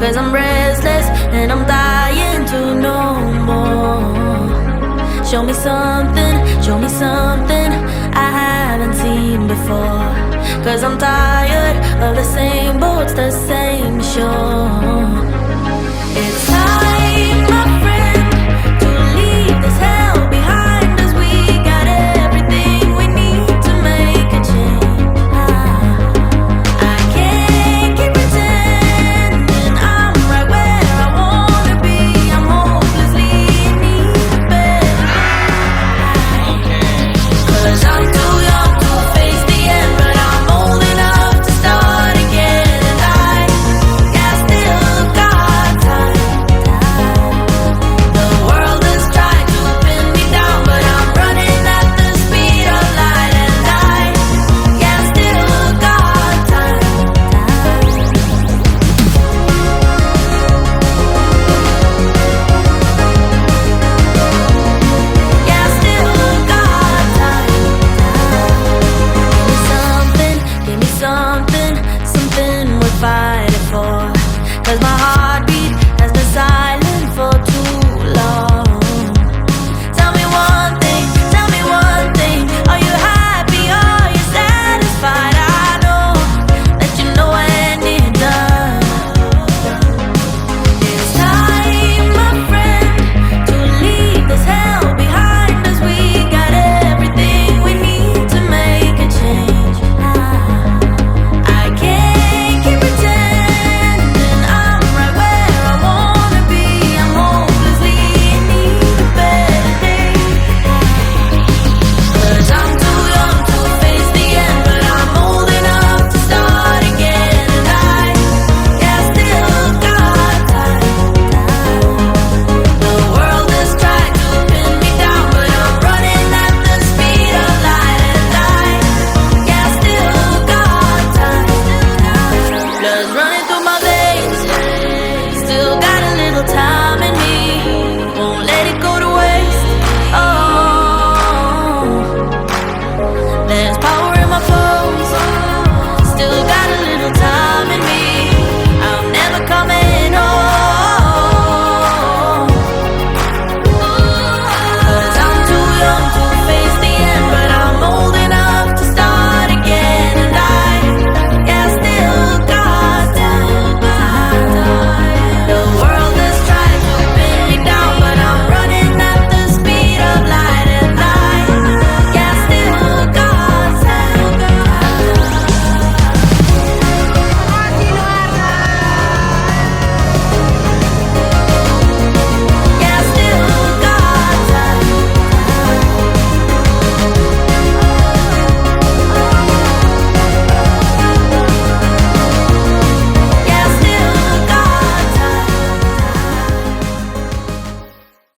'cause I'm restless and I'm dying to know more. Show me something I haven't seen before. 'Cause I'm tired of the same boats, the same shore. It's time, my friend, to leave this hell behind us. We got everything we need to make a change. I can't keep pretending I'm right where I wanna be. I'm hopelessly in need of better. 'Cause I'm too young to face the end, but I'm old enough to start again. And I still got time. The world is trying to pin me down, but I'm running at the speed of light. And I still got time. Give me something worth fighting for. 'Cause my heart